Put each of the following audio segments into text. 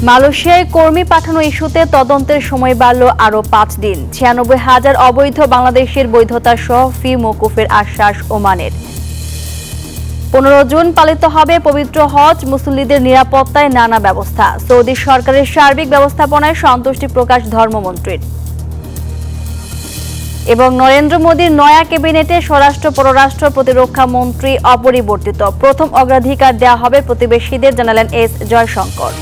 মালয়েশিয়ায় কর্মী পাঠানো ইস্যুতে তদন্তের সময় বাড়ল আরও ৫ দিন। ৯৬,০০০ অবৈধ বাংলাদেশের বৈধতা সহ ফি মওকুফের আশ্বাস ওমানের। ১৫ জুন পালিত হবে পবিত্র হজ, মুসল্লিদের নিরাপত্তায় নানা ব্যবস্থা। সৌদি সরকারের সার্বিক ব্যবস্থাপনায় সন্তুষ্টি প্রকাশ ধর্মমন্ত্রীর। এবং নরেন্দ্র মোদীর নয়া ক্যাবিনেটে স্বরাষ্ট্র, পররাষ্ট্র, প্রতিরক্ষা মন্ত্রী অপরিবর্তিত। প্রথম অগ্রাধিকার দেওয়া হবে প্রতিবেশীদের, জানালেন এস জয়শঙ্কর।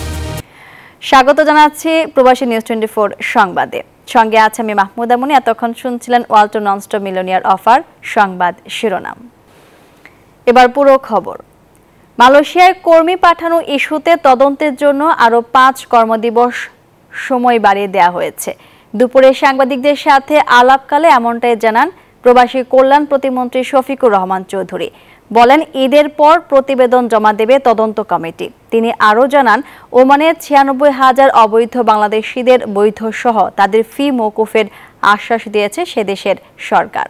স্বাগত জানাচ্ছি প্রবাসী নিউজ 24 সংবাদে। সঙ্গে আছে আমি মাহমুদা মনি। এতক্ষণ শুনছিলেন ওয়ালটন ননস্টপ মিলিয়নিয়ার অফার সংবাদ শিরোনাম। এবার পুরো খবর। মালয়েশিয়ায় কর্মী পাঠানো ইস্যুতে তদন্তের জন্য আরও ৫ কর্মদিবস সময় বাড়িয়ে দেওয়া হয়েছে। দুপুরে সাংবাদিকদের সাথে আলাপকালে এমনটাই জানান প্রবাসী কল্যাণ প্রতিমন্ত্রী শফিকুর রহমান চৌধুরী। বলেন, ঈদের পর প্রতিবেদন জমা দেবে তদন্ত কমিটি। তিনি আরও জানান, ওমানের ৯৬,০০০ অবৈধ বাংলাদেশিদের বৈধ সহ তাদের ফি মওকুফের আশ্বাস দিয়েছে সে দেশের সরকার।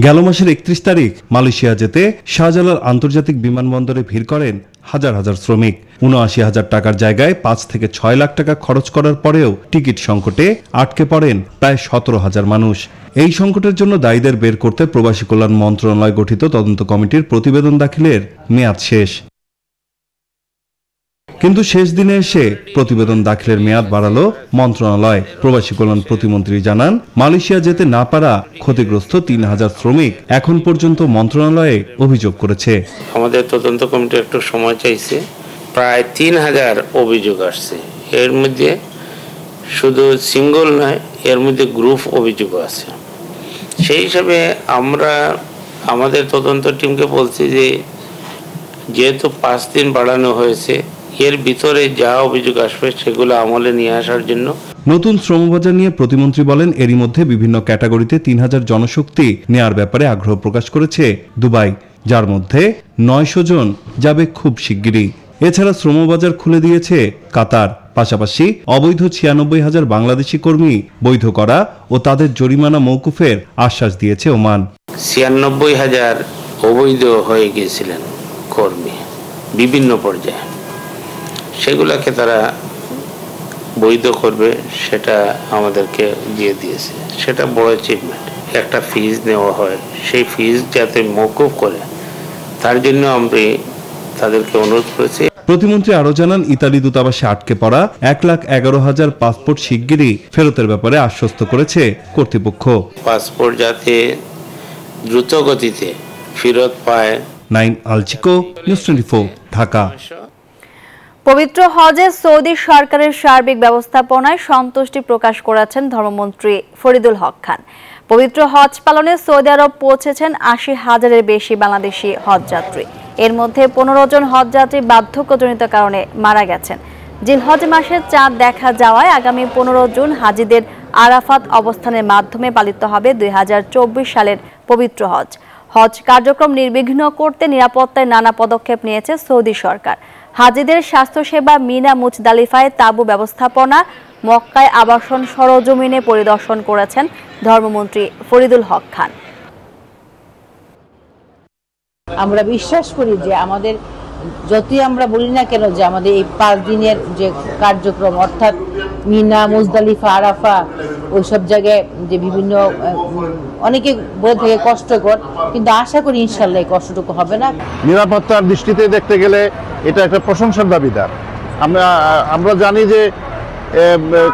গেল মাসের ৩১ তারিখ মালয়েশিয়া যেতে শাহজালাল আন্তর্জাতিক বিমানবন্দরে ভিড় করেন হাজার হাজার শ্রমিক। ৭৯,০০০ টাকার জায়গায় ৫ থেকে ৬ লাখ টাকা খরচ করার পরেও টিকিট সংকটে আটকে পড়েন প্রায় ১৭,০০০ মানুষ। এই সংকটের জন্য দায়ীদের বের করতে প্রবাসী কল্যাণ মন্ত্রণালয় গঠিত তদন্ত কমিটির প্রতিবেদন দাখিলের মেয়াদ শেষ। কিন্তু শেষ দিনে এসে প্রতিবেদন দাখিলের মেয়াদ বাড়ালো মন্ত্রণালয়। প্রবাসী কল্যাণ প্রতিমন্ত্রী জানান, মালয়েশিয়া যেতে না পারা ক্ষতিগ্রস্ত ৩,০০০ শ্রমিক এখন পর্যন্ত মন্ত্রণালয়ে অভিযোগ করেছে। আমাদের তদন্ত কমিটি একটু সময় চাইছে। প্রায় ৩,০০০ অভিযোগ আসছে। এর মধ্যে শুধু সিঙ্গল নয়, এর মধ্যে গ্রুপ অভিযোগও আছে। সেই হিসাবে আমরা আমাদের তদন্ত টিমকে বলছি যে যেহেতু ৫ দিন বাড়ানো হয়েছে, এর ভিতরে যা অভিযোগ আসবে সেগুলো আমলে নিয়ে আসার জন্য। নতুন শ্রমবাজার নিয়ে প্রতিমন্ত্রী বলেন, এরই মধ্যে বিভিন্ন ক্যাটাগরিতে ৩,০০০ জনশক্তি নেয়ার ব্যাপারে আগ্রহ প্রকাশ করেছে দুবাই, যার মধ্যে ৯০০ জন যাবে খুব শিগগিরই। এছাড়া শ্রমবাজার খুলে দিয়েছে কাতার। পাশাপাশি অবৈধ ৯৬,০০০ বাংলাদেশি কর্মী বৈধ করা ও তাদের জরিমানা মওকুফের আশ্বাস দিয়েছে ওমান। ৯৬,০০০ অবৈধ হয়ে গিয়েছিলেন কর্মী বিভিন্ন পর্যায়ে, সেগুলোকে তারা বৈধ করবে সেটা আমাদেরকে দিয়ে দিয়েছে। সেটা বড় অ্যাচিভমেন্ট। একটা ফিজ নেওয়া হয়, সেই ফিজ যাতে মওকুফ করে তার জন্য আমরা তাদেরকে অনুরোধ করেছি। প্রতিমন্ত্রী আরও জানান, ইতালি দূতাবাসে আটকে পড়া ১,১১,০০০ পাসপোর্ট শিগগিরই ফেরতের ব্যাপারে আশ্বস্ত করেছে কর্তৃপক্ষ। পাসপোর্ট যাতে দ্রুত গতিতে ফেরত পায়। নাইম আলচিকো, নিউজ 24, ঢাকা। পবিত্র হজে সৌদি সরকারের সার্বিক ব্যবস্থাপনায় সন্তুষ্টি প্রকাশ করেছেন ধর্মমন্ত্রী ফরিদুল হক খান। পবিত্র হজ পালনে সৌদি আরব পৌঁছেছেন ৮০,০০০-এর বেশি বাংলাদেশি হজযাত্রী। এর মধ্যে ১৫ জন হজযাত্রী বার্ধক্যজনিত কারণে মারা গেছেন। জিলহজ মাসে চাঁদ দেখা যাওয়ায় আগামী ১৫ জুন হাজিদের আরাফাত অবস্থানের মাধ্যমে পালিত হবে ২০২৪ সালের পবিত্র হজ। হজ কার্যক্রম নির্বিঘ্ন করতে নিরাপত্তায় নানা পদক্ষেপ নিয়েছে সৌদি সরকার। হাজিদের স্বাস্থ্যসেবা, মিনা মুজদালিফায় তাঁবু ব্যবস্থাপনা, মক্কায় আবাসন সরজমিনে পরিদর্শন করেছেন ধর্মমন্ত্রী ফরিদুল হক খান। আমরা বিশ্বাস করি যে আমাদের যতই আমরা বলি না কেন যে আমাদের এই ৫ দিনের যে কার্যক্রম, অর্থাৎ মিনা, মুজদালিফা, আরাফা, ওইসব জায়গায় যে বিভিন্ন অনেকে বলে থাকে কষ্টকর, কিন্তু আশা করি ইনশাল্লাহ এই কষ্টটুকু হবে না। নিরাপত্তার দৃষ্টিতে দেখতে গেলে এটা একটা প্রশংসার দাবিদার। আমরা জানি যে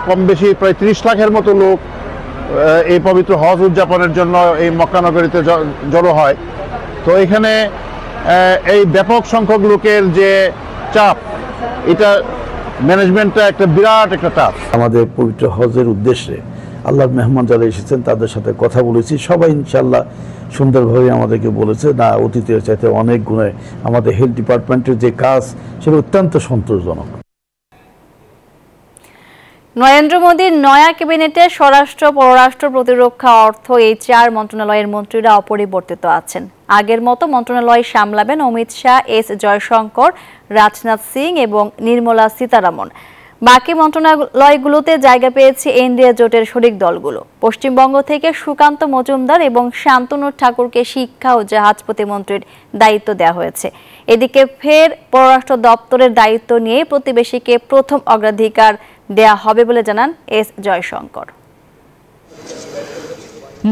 কম বেশি প্রায় ৩০ লাখের মতো লোক এই পবিত্র হজ উদযাপনের জন্য এই মক্কা নগরীতে জড়ো হয়। তো এখানে এই ব্যাপক সংখ্যক লোকের যে চাপ, এটা ম্যানেজমেন্টটা একটা বিরাট একটা টাস্ক। আমাদের পবিত্র হজের উদ্দেশ্যে আল্লাহর মেহমান যারা এসেছেন তাদের সাথে কথা বলেছি, সবাই ইনশাল্লাহ সুন্দরভাবে আমাদেরকে বলেছে না, অতীতের চাইতে অনেক গুণে আমাদের হেলথ ডিপার্টমেন্টের যে কাজ সেটা অত্যন্ত সন্তোষজনক। নরেন্দ্র মোদীর নয়া ক্যাবিনেটে স্বরাষ্ট্র, পররাষ্ট্র, প্রতিরক্ষা, অর্থ, এই ৪ মন্ত্রণালয়ের মন্ত্রীরা অপরিবর্তিত আছেন। আগের মতো মন্ত্রণালয় সামলাবেন অমিত শাহ, এস জয়শঙ্কর, রাজনাথ সিং এবং নির্মলা সীতারামন। বাকি মন্ত্রণালয়গুলোতে জায়গা পেয়েছে এনডিএ জোটের শরিক দলগুলো। পশ্চিমবঙ্গ থেকে সুকান্ত মজুমদার এবং শান্তনু ঠাকুরকে শিক্ষা ও জাহাজ প্রতিমন্ত্রীর দায়িত্ব দেওয়া হয়েছে। এদিকে ফের পররাষ্ট্র দপ্তরের দায়িত্ব নিয়ে প্রতিবেশীকে প্রথম অগ্রাধিকার দেয়া হবে বলে জানান এস জয়শঙ্কর।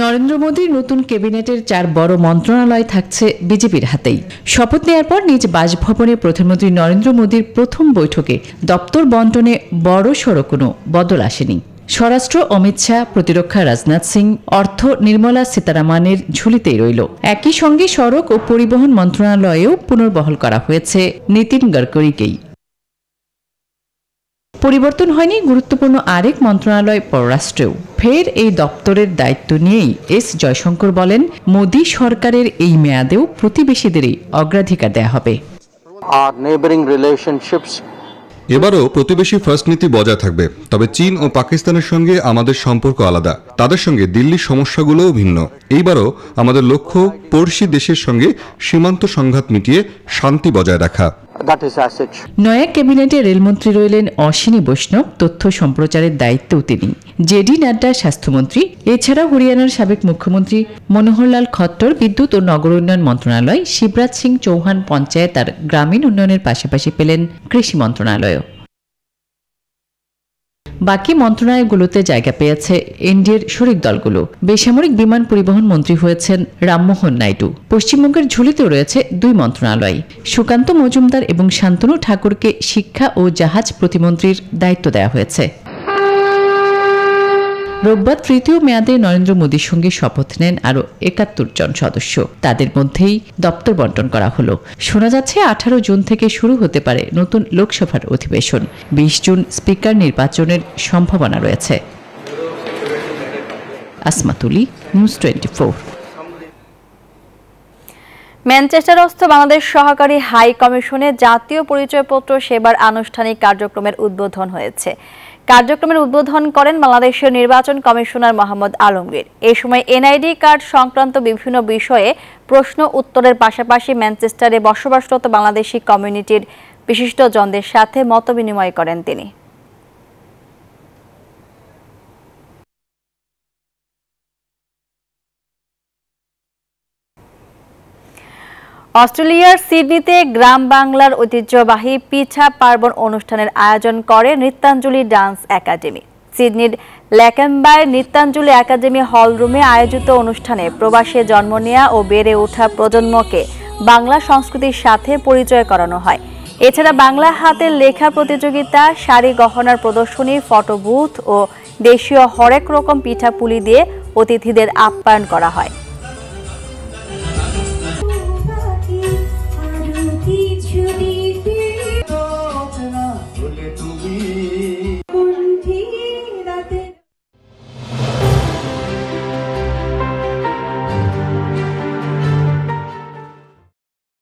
নরেন্দ্র মোদীর নতুন ক্যাবিনেটের 4 বড় মন্ত্রণালয় থাকছে বিজেপির হাতেই। শপথ নেওয়ার পর নিজ বাসভবনে প্রধানমন্ত্রী নরেন্দ্র মোদীর প্রথম বৈঠকে দপ্তর বন্টনে বড়সড় কোনো বদল আসেনি। স্বরাষ্ট্র অমিত শাহ, প্রতিরক্ষা রাজনাথ সিং, অর্থ নির্মলা সীতারামনের ঝুলিতেই রইল। একই সঙ্গে সড়ক ও পরিবহন মন্ত্রণালয়েও পুনর্বহাল করা হয়েছে নীতিন গডকরিকেই। পরিবর্তন হয়নি গুরুত্বপূর্ণ আরেক মন্ত্রণালয় পররাষ্ট্রেও। ফের এই দপ্তরের দায়িত্ব নিয়েই এস জয়শঙ্কর বলেন, মোদী সরকারের এই মেয়াদেও প্রতিবেশীদেরই অগ্রাধিকার দেয়া হবে। এবারও প্রতিবেশী ফার্স্ট নীতি বজায় থাকবে, তবে চীন ও পাকিস্তানের সঙ্গে আমাদের সম্পর্ক আলাদা। তাদের সঙ্গে দিল্লির সমস্যাগুলোও ভিন্ন। এইবারও আমাদের লক্ষ্য পড়শি দেশের সঙ্গে সীমান্ত সংঘাত মিটিয়ে শান্তি বজায় রাখা। নয়া ক্যাবিনেটে রেলমন্ত্রী রইলেন অশ্বিনী বৈষ্ণব, তথ্য সম্প্রচারের দায়িত্বও তিনি। জেডি নাড্ডা স্বাস্থ্যমন্ত্রী, এছাড়া হরিয়ানার সাবেক মুখ্যমন্ত্রী মনোহরলাল খট্টর বিদ্যুৎ ও নগর উন্নয়ন মন্ত্রণালয়, শিবরাজ সিং চৌহান পঞ্চায়েত আর গ্রামীণ উন্নয়নের পাশাপাশি পেলেন কৃষি মন্ত্রণালয়ও। বাকি মন্ত্রণালয়গুলোতে জায়গা পেয়েছে এনডিএর শরিক দলগুলো। বেসামরিক বিমান পরিবহন মন্ত্রী হয়েছেন রামমোহন নাইডু। পশ্চিমবঙ্গের ঝুলিতেও রয়েছে 2 মন্ত্রণালয়। সুকান্ত মজুমদার এবং শান্তনু ঠাকুরকে শিক্ষা ও জাহাজ প্রতিমন্ত্রীর দায়িত্ব দেওয়া হয়েছে। রোববার তৃতীয় মেয়াদে নরেন্দ্র মোদীর সঙ্গে শপথ নেন আরও 71 জন সদস্য। তাদের মধ্যেই দপ্তর বন্টন করা হলো। শোনা যাচ্ছে 18 জুন থেকে শুরু হতে পারে নতুন লোকসভার অধিবেশন। 20 জুন স্পিকার নির্বাচনের সম্ভাবনা রয়েছে। আসমাতুলি, নিউজ 24। ম্যানচেস্টারস্থ বাংলাদেশ সহকারী হাই কমিশনে জাতীয় পরিচয়পত্র সেবার আনুষ্ঠানিক কার্যক্রমের উদ্বোধন হয়েছে। কার্যক্রমের উদ্বোধন করেন বাংলাদেশের নির্বাচন কমিশনার মোহাম্মদ আলমগীর। এই সময় এনআইডি কার্ড সংক্রান্ত বিভিন্ন বিষয়ে প্রশ্ন উত্তরের পাশাপাশি ম্যানচেস্টারে বসবাসরত বাংলাদেশি কমিউনিটির বিশিষ্টজনদের সাথে মতবিনিময় করেন তিনি। অস্ট্রেলিয়ার সিডনিতে গ্রাম বাংলার ঐতিহ্যবাহী পিঠা পার্বণ অনুষ্ঠানের আয়োজন করে নৃত্যাঞ্জলি ডান্স একাডেমি। সিডনির ল্যাকেম্বায় নৃত্যাঞ্জলি একাডেমি হলরুমে আয়োজিত অনুষ্ঠানে প্রবাসে জন্ম নেওয়া ও বেড়ে ওঠা প্রজন্মকে বাংলা সংস্কৃতির সাথে পরিচয় করানো হয়। এছাড়া বাংলা হাতের লেখা প্রতিযোগিতা, শাড়ি গহনার প্রদর্শনী, ফটো বুথ ও দেশীয় হরেক রকম পিঠাপুলি দিয়ে অতিথিদের আপ্যায়ন করা হয়।